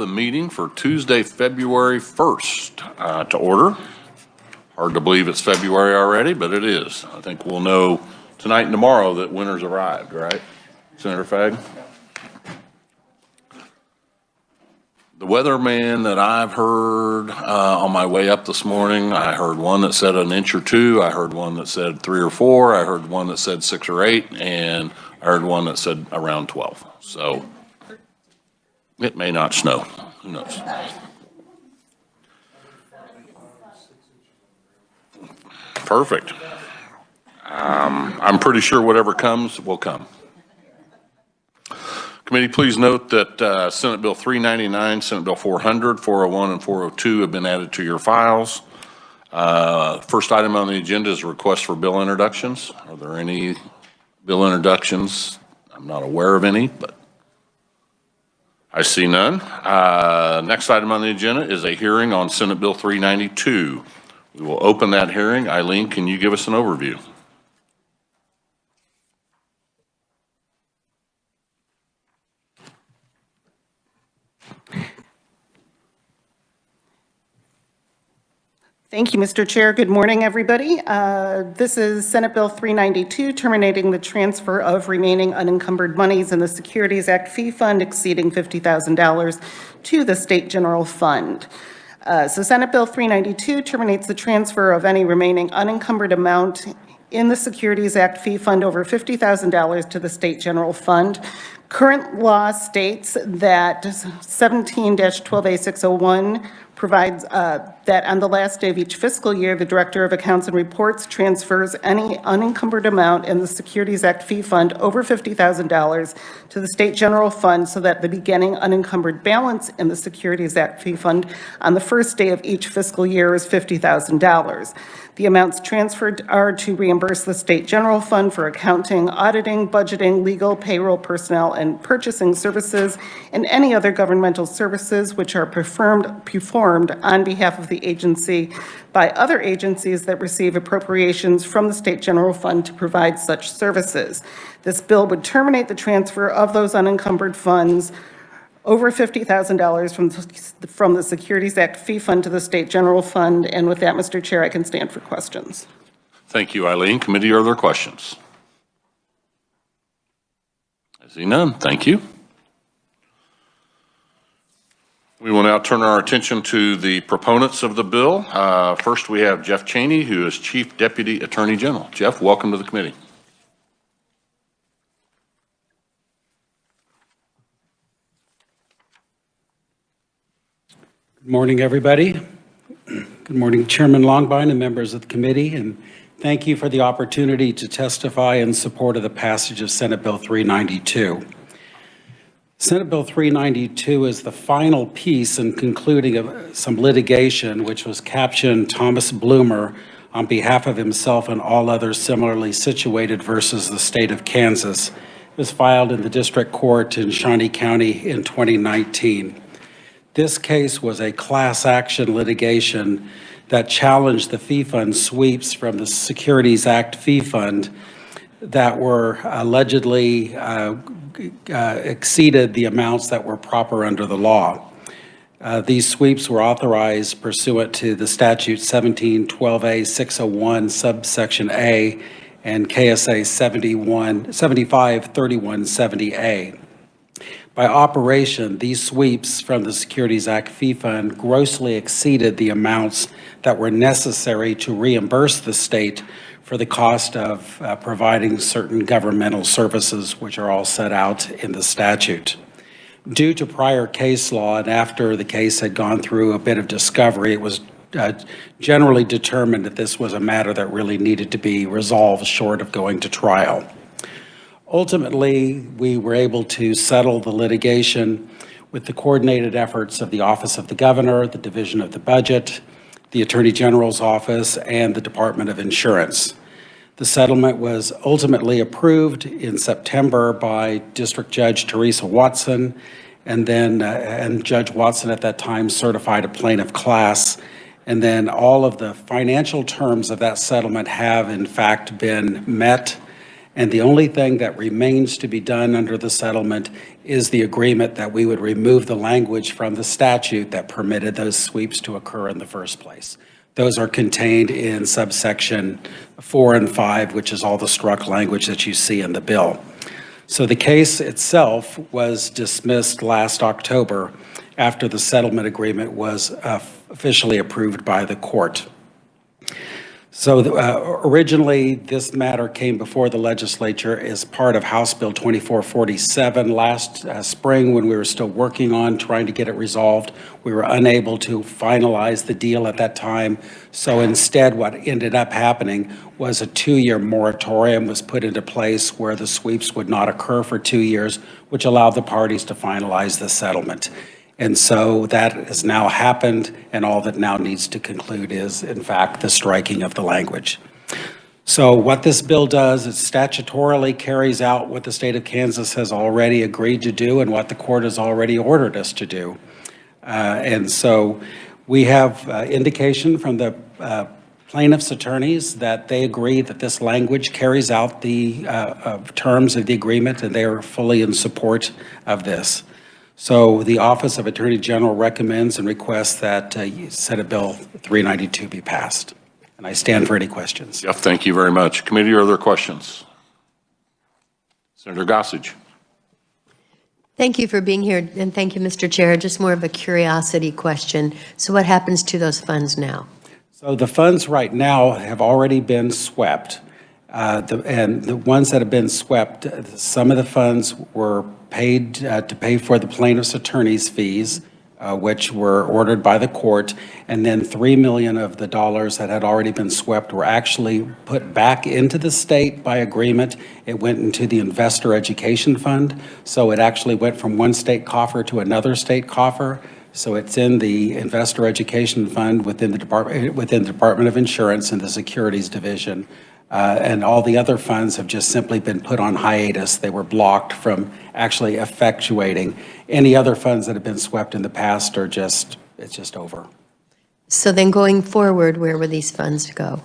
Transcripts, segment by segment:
the meeting for Tuesday, February 1st to order. Hard to believe it's February already, but it is. I think we'll know tonight and tomorrow that winter's arrived, right, Senator Fagg? The weatherman that I've heard on my way up this morning, I heard one that said an inch or two. I heard one that said 3 or 4. I heard one that said 6 or 8, and I heard one that said around 12. So it may not snow. Who knows? Perfect. I'm pretty sure whatever comes will come. Committee, please note that Senate Bill 399, Senate Bill 400, 401, and 402 have been added to your files. First item on the agenda is a request for bill introductions. Are there any bill introductions? I'm not aware of any, but I see none. Next item on the agenda is a hearing on Senate Bill 392. We will open that hearing. Eileen, can you give us an overview? Thank you, Mr. Chair. Good morning, everybody. This is Senate Bill 392, terminating the transfer of remaining unencumbered monies in the Securities Act fee fund exceeding $50,000 to the State General Fund. So Senate Bill 392 terminates the transfer of any remaining unencumbered amount in the Securities Act fee fund over $50,000 to the State General Fund. Current law states that 17-12A601 provides that on the last day of each fiscal year, the Director of Accounts and Reports transfers any unencumbered amount in the Securities Act fee fund over $50,000 to the State General Fund so that the beginning unencumbered balance in the Securities Act fee fund on the first day of each fiscal year is $50,000. The amounts transferred are to reimburse the State General Fund for accounting, auditing, budgeting, legal, payroll, personnel, and purchasing services, and any other governmental services which are performed on behalf of the agency by other agencies that receive appropriations from the State General Fund to provide such services. This bill would terminate the transfer of those unencumbered funds over $50,000 from the Securities Act fee fund to the State General Fund. And with that, Mr. Chair, I can stand for questions. Thank you, Eileen. Committee, are there questions? I see none. Thank you. We will now turn our attention to the proponents of the bill. First, we have Jeff Cheney, who is Chief Deputy Attorney General. Jeff, welcome to the committee. Good morning, everybody. Good morning, Chairman Longbine and members of the committee, and thank you for the opportunity to testify in support of the passage of Senate Bill 392. Senate Bill 392 is the final piece in concluding of some litigation which was captioned Thomas Bloomer on behalf of himself and all others similarly situated versus the state of Kansas. It was filed in the district court in Shawnee County in 2019. This case was a class action litigation that challenged the fee fund sweeps from the Securities Act fee fund that were allegedly exceeded the amounts that were proper under the law. These sweeps were authorized pursuant to the statute 17-12A-601 subsection A and KSA 75-3170A. By operation, these sweeps from the Securities Act fee fund grossly exceeded the amounts that were necessary to reimburse the state for the cost of providing certain governmental services, which are all set out in the statute. Due to prior case law and after the case had gone through a bit of discovery, it was generally determined that this was a matter that really needed to be resolved short of going to trial. Ultimately, we were able to settle the litigation with the coordinated efforts of the Office of the Governor, the Division of the Budget, the Attorney General's Office, and the Department of Insurance. The settlement was ultimately approved in September by District Judge Teresa Watson, and Judge Watson at that time certified a plaintiff class. And then all of the financial terms of that settlement have in fact been met, And the only thing that remains to be done under the settlement is the agreement that we would remove the language from the statute that permitted those sweeps to occur in the first place. Those are contained in subsection 4 and 5, which is all the struck language that you see in the bill. So the case itself was dismissed last October after the settlement agreement was officially approved by the court. So originally, this matter came before the legislature as part of House Bill 2447 last spring when we were still working on trying to get it resolved. We were unable to finalize the deal at that time. So instead, what ended up happening was a 2-year moratorium was put into place where the sweeps would not occur for 2 years, which allowed the parties to finalize the settlement. And so that has now happened, and all that now needs to conclude is, in fact, the striking of the language. So what this bill does is statutorily carries out what the state of Kansas has already agreed to do and what the court has already ordered us to do. And so we have indication from the plaintiffs' attorneys that they agree that this language carries out the terms of the agreement, and they are fully in support of this. So the Office of Attorney General recommends and requests that Senate Bill 392 be passed. And I stand for any questions. Jeff, thank you very much. Committee, are there questions? Senator Gossage. Thank you for being here, and thank you, Mr. Chair. Just more of a curiosity question. So what happens to those funds now? So the funds right now have already been swept. And the ones that have been swept, some of the funds were paid to pay for the plaintiff's attorney's fees, which were ordered by the court, and then $3 million of the dollars that had already been swept were actually put back into the state by agreement. It went into the Investor Education Fund, so it actually went from one state coffer to another state coffer. So it's in the Investor Education Fund within the Department of Insurance and the Securities Division. And all the other funds have just simply been put on hiatus. They were blocked from actually effectuating. Any other funds that have been swept in the past are just, it's just over. So then going forward, where will these funds go?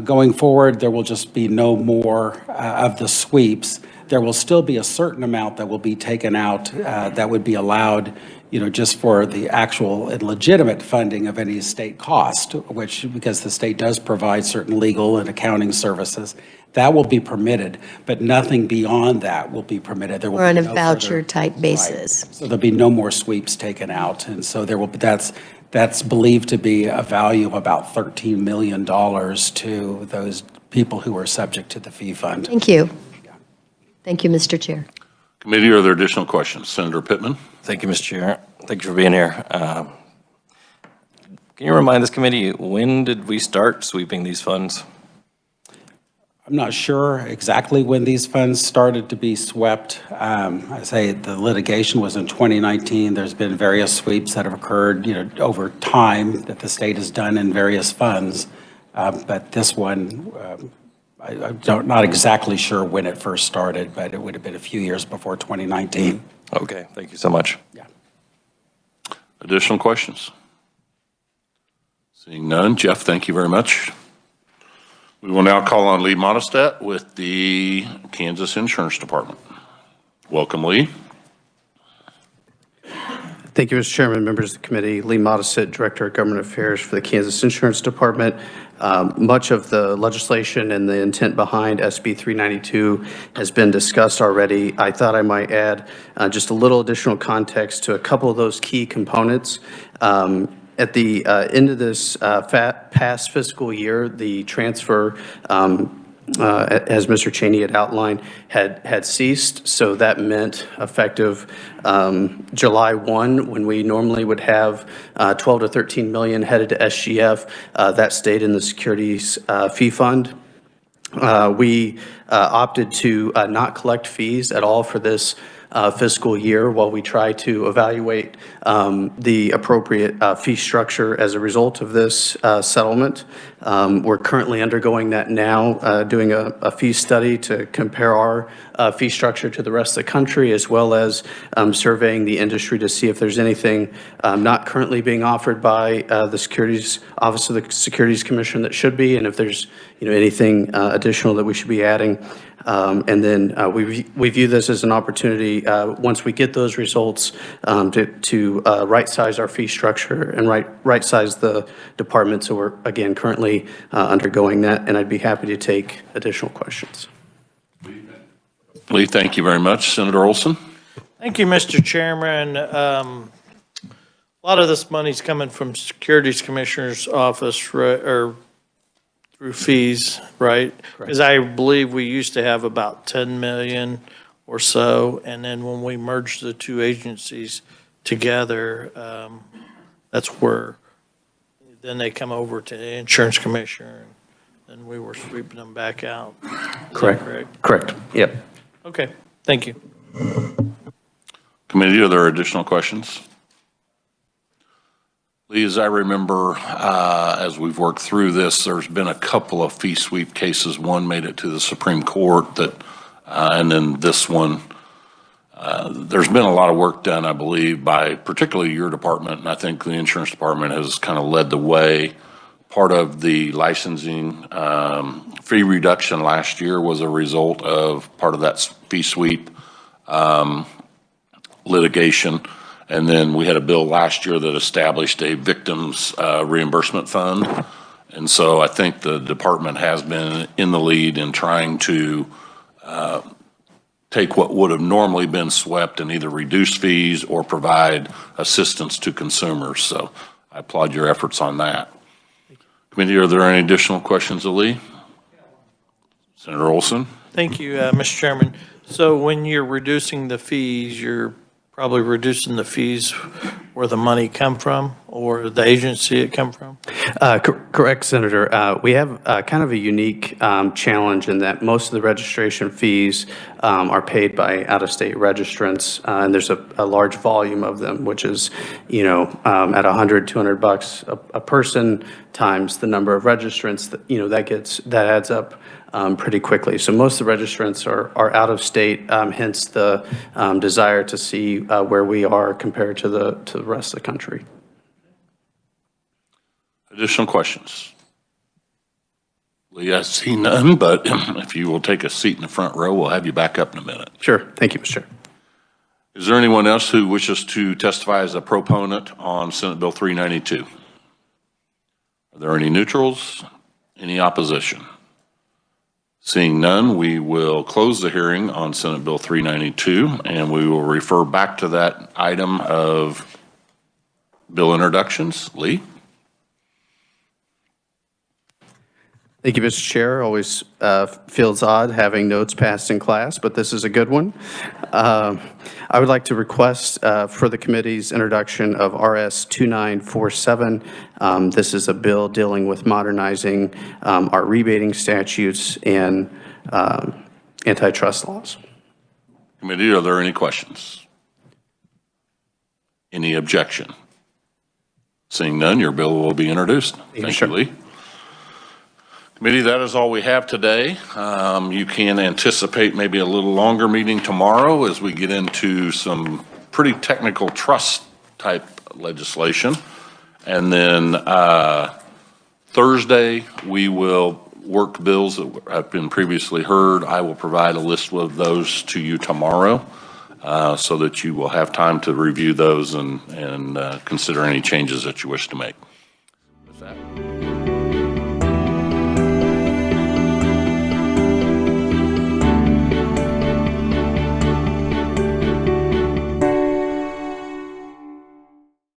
Going forward, there will just be no more of the sweeps. There will still be a certain amount that will be taken out that would be allowed, you know, just for the actual and legitimate funding of any state cost, which, because the state does provide certain legal and accounting services, that will be permitted, but nothing beyond that will be permitted. There will Or on be a no voucher further, type basis? right. So there'll be no more sweeps taken out, and so there will be, that's believed to be a value of about $13 million to those people who are subject to the fee fund. Thank you. Thank you, Mr. Chair. Committee, are there additional questions? Senator Pittman. Thank you, Mr. Chair. Thank you for being here. Can you remind this committee, when did we start sweeping these funds? I'm not sure exactly when these funds started to be swept. I say the litigation was in 2019. There's been various sweeps that have occurred, you know, over time that the state has done in various funds. But this one, I'm not exactly sure when it first started, but it would have been a few years before 2019. Okay, thank you so much. Yeah. Additional questions? Seeing none. Jeff, thank you very much. We will now call on Lee Modestat with the Kansas Insurance Department. Welcome, Lee. Thank you, Mr. Chairman, members of the committee. Lee Modestat, Director of Government Affairs for the Kansas Insurance Department. Much of the legislation and the intent behind SB 392 has been discussed already. I thought I might add just a little additional context to a couple of those key components. At the end of this past fiscal year, the transfer, as Mr. Cheney had outlined, had ceased. So that meant effective July 1, when we normally would have 12 to 13 million headed to SGF, that stayed in the Securities fee fund. We opted to not collect fees at all for this fiscal year while we try to evaluate the appropriate fee structure as a result of this settlement. We're currently undergoing that now, doing a fee study to compare our fee structure to the rest of the country, as well as surveying the industry to see if there's anything not currently being offered by the Securities Office of the Securities Commission that should be, and if there's anything additional that we should be adding. And then we view this as an opportunity, once we get those results, to right-size our fee structure and right-size the department. So we're, again, currently undergoing that, and I'd be happy to take additional questions. Lee, thank you very much. Senator Olson? Thank you, Mr. Chairman. A lot of this money's coming from Securities Commissioner's office, or through fees, right? Because I believe we used to have about 10 million or so, and then when we merged the two agencies together, that's where, then they come over to the Insurance Commissioner, and we were sweeping them back out. Is that correct? Correct. Yep. Okay, thank you. Committee, are there additional questions? Lee, as I remember, as we've worked through this, there's been a couple of fee sweep cases. One made it to the Supreme Court that, and then this one, there's been a lot of work done, I believe, by particularly your department, and I think the insurance department has kind of led the way. Part of the licensing fee reduction last year was a result of part of that fee sweep litigation. And then we had a bill last year that established a victims reimbursement fund. And so I think the department has been in the lead in trying to take what would have normally been swept and either reduce fees or provide assistance to consumers. So I applaud your efforts on that. Committee, are there any additional questions of Lee? Senator Olson? Thank you, Mr. Chairman. So when you're reducing the fees, you're probably reducing the fees where the money come from, or the agency it come from? Correct, Senator. We have kind of a unique challenge in that most of the registration fees are paid by out-of-state registrants, and there's a large volume of them, which is, at $100, $200 a person times the number of registrants, that adds up pretty quickly. So most of the registrants are out of state, hence the desire to see where we are compared to the rest of the country. Additional questions? Lee, I see none, but if you will take a seat in the front row, we'll have you back up in a minute. Sure. Thank you, Mr. Chair. Is there anyone else who wishes to testify as a proponent on Senate Bill 392? Are there any neutrals? Any opposition? Seeing none, we will close the hearing on Senate Bill 392, and we will refer back to that item of bill introductions. Lee? Thank you, Mr. Chair. Always feels odd having notes passed in class, but this is a good one. I would like to request for the committee's introduction of RS 2947. This is a bill dealing with modernizing our rebating statutes and antitrust laws. Committee, are there any questions? Any objection? Seeing none, your bill will be introduced. Thank you, Lee. Committee, that is all we have today. You can anticipate maybe a little longer meeting tomorrow as we get into some pretty technical trust type legislation. And then Thursday, we will work bills that have been previously heard. I will provide a list of those to you tomorrow so that you will have time to review those and consider any changes that you wish to make.